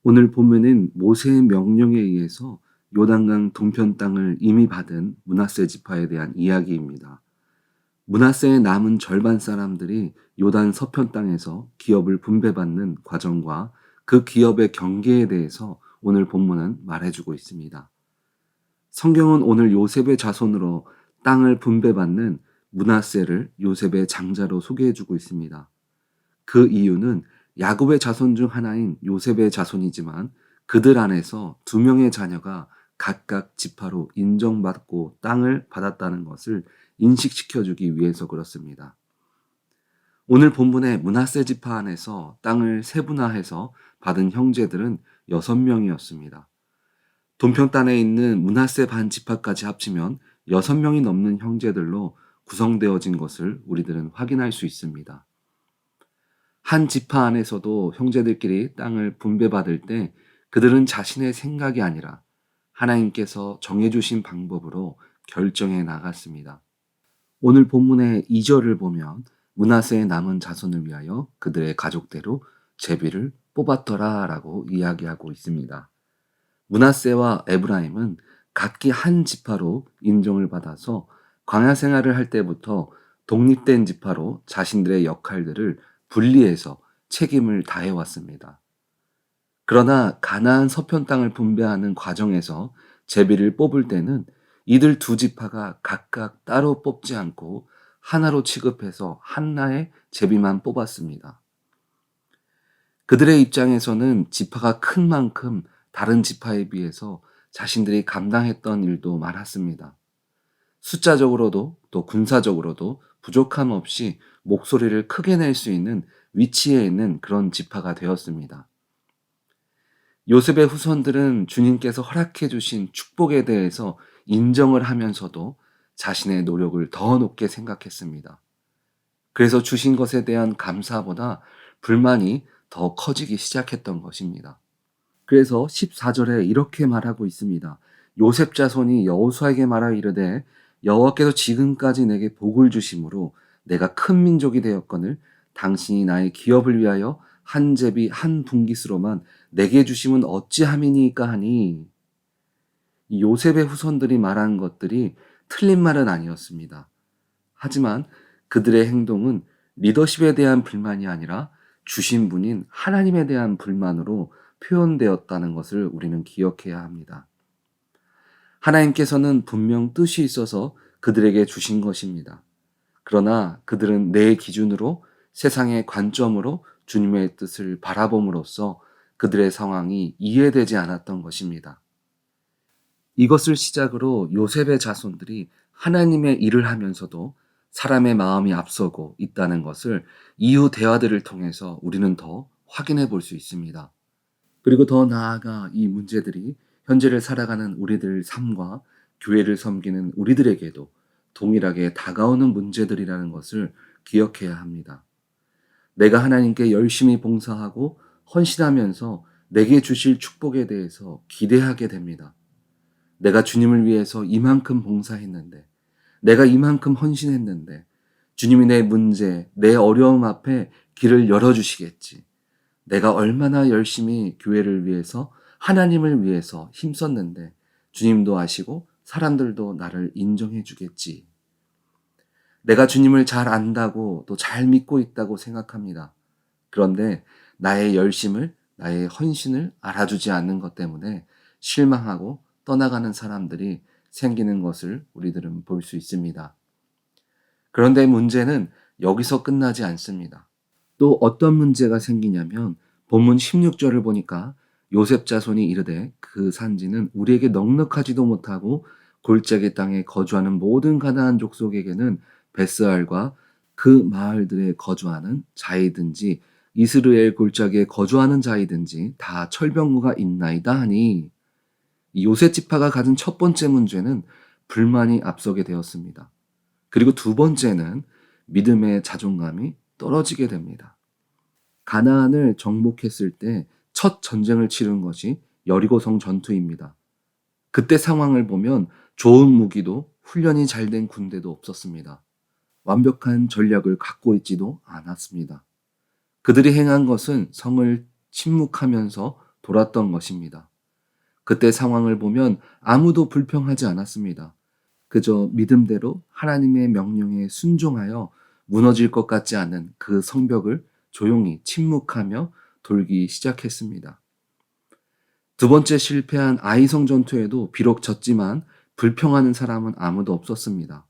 오늘 본문은 모세의 명령에 의해서 요단강 동편 땅을 이미 받은 므낫세 지파에 대한 이야기입니다. 므낫세의 남은 절반 사람들이 요단 서편 땅에서 기업을 분배받는 과정과 그 기업의 경계에 대해서 오늘 본문은 말해주고 있습니다. 성경은 오늘 요셉의 자손으로 땅을 분배받는 므낫세를 요셉의 장자로 소개해주고 있습니다. 그 이유는 야곱의 자손 중 하나인 요셉의 자손이지만 그들 안에서 두 명의 자녀가 각각 지파로 인정받고 땅을 받았다는 것을 인식시켜주기 위해서 그렇습니다. 오늘 본문의 므낫세 지파 안에서 땅을 세분화해서 받은 형제들은 6명이었습니다. 동편 땅에 있는 므낫세 반 지파까지 합치면 6명이 넘는 형제들로 구성되어진 것을 우리들은 확인할 수 있습니다. 한 지파 안에서도 형제들끼리 땅을 분배받을 때 그들은 자신의 생각이 아니라 하나님께서 정해주신 방법으로 결정해 나갔습니다. 오늘 본문의 2절을 보면 므낫세의 남은 자손을 위하여 그들의 가족대로 제비를 뽑았더라 라고 이야기하고 있습니다. 므낫세와 에브라임은 각기 한 지파로 인정을 받아서 광야 생활을 할 때부터 독립된 지파로 자신들의 역할들을 분리해서 책임을 다해왔습니다. 그러나 가나안 서편 땅을 분배하는 과정에서 제비를 뽑을 때는 이들 두 지파가 각각 따로 뽑지 않고 하나로 취급해서 한나의 제비만 뽑았습니다. 그들의 입장에서는 지파가 큰 만큼 다른 지파에 비해서 자신들이 감당했던 일도 많았습니다. 숫자적으로도 또 군사적으로도 부족함 없이 목소리를 크게 낼 수 있는 위치에 있는 그런 지파가 되었습니다. 요셉의 후손들은 주님께서 허락해 주신 축복에 대해서 인정을 하면서도 자신의 노력을 더 높게 생각했습니다. 그래서 주신 것에 대한 감사보다 불만이 더 커지기 시작했던 것입니다. 그래서 14절에 이렇게 말하고 있습니다. 요셉 자손이 여호수아에게 말하 이르되 여호와께서 지금까지 내게 복을 주심으로 내가 큰 민족이 되었거늘 당신이 나의 기업을 위하여 한 제비 한 분깃으로만 내게 주심은 어찌함이니까 하니. 이 요셉의 후손들이 말한 것들이 틀린 말은 아니었습니다. 하지만 그들의 행동은 리더십에 대한 불만이 아니라 주신 분인 하나님에 대한 불만으로 표현되었다는 것을 우리는 기억해야 합니다. 하나님께서는 분명 뜻이 있어서 그들에게 주신 것입니다. 그러나 그들은 내 기준으로 세상의 관점으로 주님의 뜻을 바라봄으로써 그들의 상황이 이해되지 않았던 것입니다. 이것을 시작으로 요셉의 자손들이 하나님의 일을 하면서도 사람의 마음이 앞서고 있다는 것을 이후 대화들을 통해서 우리는 더 확인해 볼 수 있습니다. 그리고 더 나아가 이 문제들이 현재를 살아가는 우리들 삶과 교회를 섬기는 우리들에게도 동일하게 다가오는 문제들이라는 것을 기억해야 합니다. 내가 하나님께 열심히 봉사하고 헌신하면서 내게 주실 축복에 대해서 기대하게 됩니다. 내가 주님을 위해서 이만큼 봉사했는데, 내가 이만큼 헌신했는데, 주님이 내 문제, 내 어려움 앞에 길을 열어주시겠지. 내가 얼마나 열심히 교회를 위해서, 하나님을 위해서 힘썼는데, 주님도 아시고 사람들도 나를 인정해 주겠지. 내가 주님을 잘 안다고 또 잘 믿고 있다고 생각합니다. 그런데 나의 열심을, 나의 헌신을 알아주지 않는 것 때문에 실망하고 떠나가는 사람들이 생기는 것을 우리들은 볼 수 있습니다. 그런데 문제는 여기서 끝나지 않습니다. 또 어떤 문제가 생기냐면 본문 16절을 보니까 요셉 자손이 이르되 그 산지는 우리에게 넉넉하지도 못하고 골짜기 땅에 거주하는 모든 가나안 족속에게는 베스알과 그 마을들에 거주하는 자이든지 이스라엘 골짜기에 거주하는 자이든지 다 철병거가 있나이다 하니. 요셉 지파가 가진 첫 번째 문제는 불만이 앞서게 되었습니다. 그리고 두 번째는 믿음의 자존감이 떨어지게 됩니다. 가나안을 정복했을 때 첫 전쟁을 치른 것이 여리고성 전투입니다. 그때 상황을 보면 좋은 무기도 훈련이 잘 된 군대도 없었습니다. 완벽한 전략을 갖고 있지도 않았습니다. 그들이 행한 것은 성을 침묵하면서 돌았던 것입니다. 그때 상황을 보면 아무도 불평하지 않았습니다. 그저 믿음대로 하나님의 명령에 순종하여 무너질 것 같지 않은 그 성벽을 조용히 침묵하며 돌기 시작했습니다. 두 번째 실패한 아이성 전투에도 비록 졌지만 불평하는 사람은 아무도 없었습니다.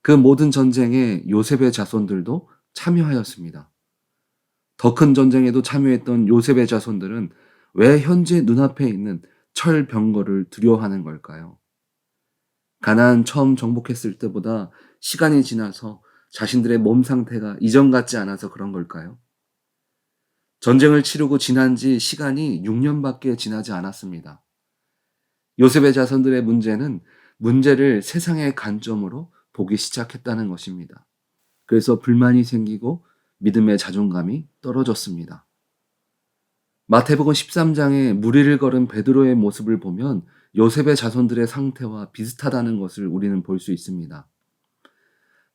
그 모든 전쟁에 요셉의 자손들도 참여하였습니다. 더 큰 전쟁에도 참여했던 요셉의 자손들은 왜 현재 눈앞에 있는 철병거를 두려워하는 걸까요? 가나안 처음 정복했을 때보다 시간이 지나서 자신들의 몸 상태가 이전 같지 않아서 그런 걸까요? 전쟁을 치르고 지난 지 시간이 6년밖에 지나지 않았습니다. 요셉의 자손들의 문제는 문제를 세상의 관점으로 보기 시작했다는 것입니다. 그래서 불만이 생기고 믿음의 자존감이 떨어졌습니다. 마태복음 13장에 무리를 걸은 베드로의 모습을 보면 요셉의 자손들의 상태와 비슷하다는 것을 우리는 볼 수 있습니다.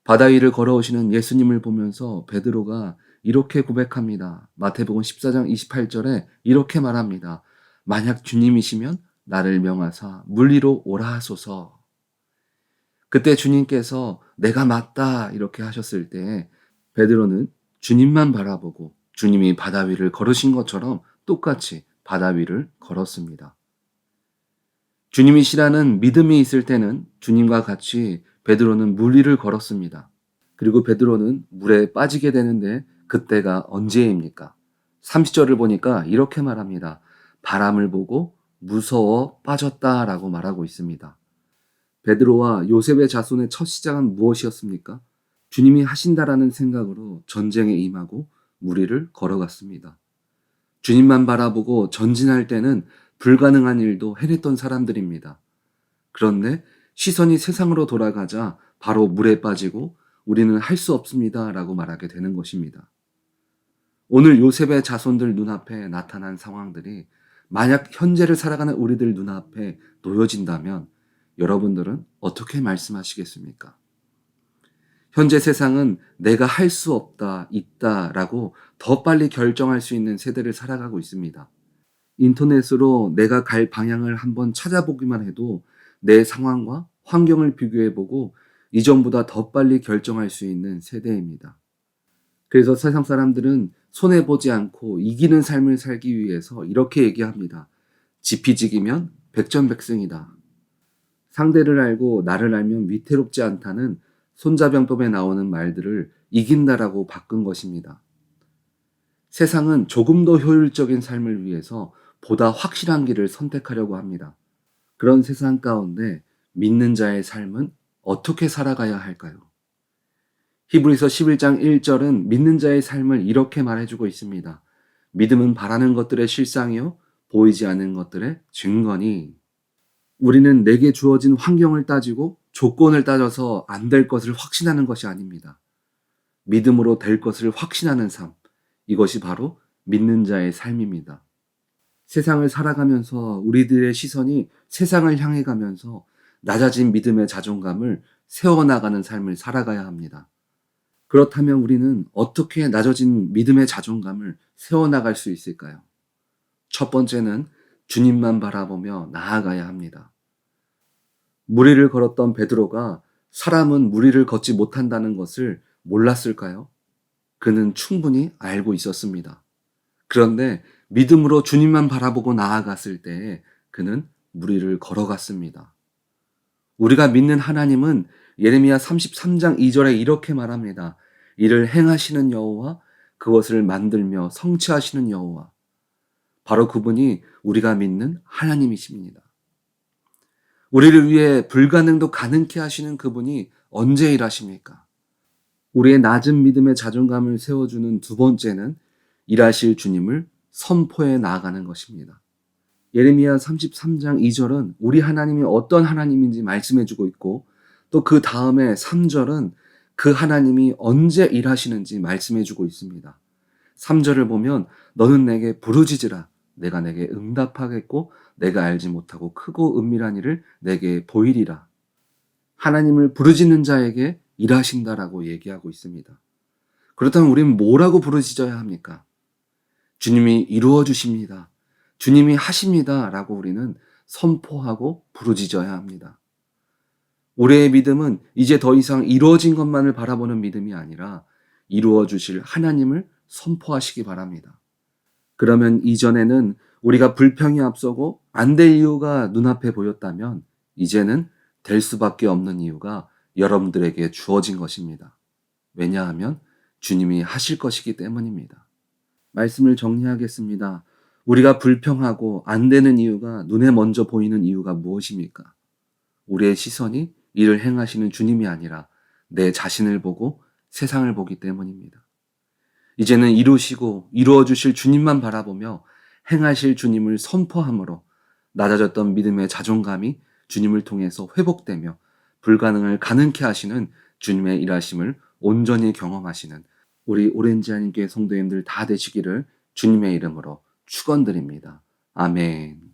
바다 위를 걸어오시는 예수님을 보면서 베드로가 이렇게 고백합니다. 마태복음 14장 28절에 이렇게 말합니다. 만약 주님이시면 나를 명하사 물 위로 오라 하소서. 그때 주님께서 내가 맞다 이렇게 하셨을 때 베드로는 주님만 바라보고 주님이 바다 위를 걸으신 것처럼 똑같이 바다 위를 걸었습니다. 주님이시라는 믿음이 있을 때는 주님과 같이 베드로는 물 위를 걸었습니다. 그리고 베드로는 물에 빠지게 되는데 그때가 언제입니까? 30절을 보니까 이렇게 말합니다. 바람을 보고 무서워 빠졌다라고 말하고 있습니다. 베드로와 요셉의 자손의 첫 시작은 무엇이었습니까? 주님이 하신다라는 생각으로 전쟁에 임하고 물 위를 걸어갔습니다. 주님만 바라보고 전진할 때는 불가능한 일도 해냈던 사람들입니다. 그런데 시선이 세상으로 돌아가자 바로 물에 빠지고 우리는 할 수 없습니다 라고 말하게 되는 것입니다. 오늘 요셉의 자손들 눈앞에 나타난 상황들이 만약 현재를 살아가는 우리들 눈앞에 놓여진다면 여러분들은 어떻게 말씀하시겠습니까? 현재 세상은 내가 할 수 없다, 있다라고 더 빨리 결정할 수 있는 세대를 살아가고 있습니다. 인터넷으로 내가 갈 방향을 한번 찾아보기만 해도 내 상황과 환경을 비교해보고 이전보다 더 빨리 결정할 수 있는 세대입니다. 그래서 세상 사람들은 손해보지 않고 이기는 삶을 살기 위해서 이렇게 얘기합니다. 지피지기면 백전백승이다. 상대를 알고 나를 알면 위태롭지 않다는 손자병법에 나오는 말들을 이긴다라고 바꾼 것입니다. 세상은 조금 더 효율적인 삶을 위해서 보다 확실한 길을 선택하려고 합니다. 그런 세상 가운데 믿는 자의 삶은 어떻게 살아가야 할까요? 히브리서 11장 1절은 믿는 자의 삶을 이렇게 말해주고 있습니다. 믿음은 바라는 것들의 실상이요 보이지 않는 것들의 증거니. 우리는 내게 주어진 환경을 따지고 조건을 따져서 안 될 것을 확신하는 것이 아닙니다. 믿음으로 될 것을 확신하는 삶, 이것이 바로 믿는 자의 삶입니다. 세상을 살아가면서 우리들의 시선이 세상을 향해 가면서 낮아진 믿음의 자존감을 세워나가는 삶을 살아가야 합니다. 그렇다면 우리는 어떻게 낮아진 믿음의 자존감을 세워나갈 수 있을까요? 첫 번째는 주님만 바라보며 나아가야 합니다. 물 위를 걸었던 베드로가 사람은 물 위를 걷지 못한다는 것을 몰랐을까요? 그는 충분히 알고 있었습니다. 그런데 믿음으로 주님만 바라보고 나아갔을 때에 그는 물 위를 걸어갔습니다. 우리가 믿는 하나님은 예레미야 33장 2절에 이렇게 말합니다. 이를 행하시는 여호와 그것을 만들며 성취하시는 여호와 바로 그분이 우리가 믿는 하나님이십니다. 우리를 위해 불가능도 가능케 하시는 그분이 언제 일하십니까? 우리의 낮은 믿음의 자존감을 세워주는 두 번째는 일하실 주님을 선포해 나아가는 것입니다. 예레미야 33장 2절은 우리 하나님이 어떤 하나님인지 말씀해주고 있고 또 그 다음에 3절은 그 하나님이 언제 일하시는지 말씀해주고 있습니다. 3절을 보면 너는 내게 부르짖으라 내가 내게 응답하겠고 내가 알지 못하고 크고 은밀한 일을 내게 보이리라. 하나님을 부르짖는 자에게 일하신다라고 얘기하고 있습니다. 그렇다면 우리는 뭐라고 부르짖어야 합니까? 주님이 이루어 주십니다. 주님이 하십니다 라고 우리는 선포하고 부르짖어야 합니다. 우리의 믿음은 이제 더 이상 이루어진 것만을 바라보는 믿음이 아니라 이루어 주실 하나님을 선포하시기 바랍니다. 그러면 이전에는 우리가 불평이 앞서고 안 될 이유가 눈앞에 보였다면 이제는 될 수밖에 없는 이유가 여러분들에게 주어진 것입니다. 왜냐하면 주님이 하실 것이기 때문입니다. 말씀을 정리하겠습니다. 우리가 불평하고 안 되는 이유가 눈에 먼저 보이는 이유가 무엇입니까? 우리의 시선이 이를 행하시는 주님이 아니라 내 자신을 보고 세상을 보기 때문입니다. 이제는 이루시고 이루어 주실 주님만 바라보며 행하실 주님을 선포함으로 낮아졌던 믿음의 자존감이 주님을 통해서 회복되며 불가능을 가능케 하시는 주님의 일하심을 온전히 경험하시는 우리 오렌지 한인교회 성도님들 다 되시기를 주님의 이름으로 축원드립니다. 아멘.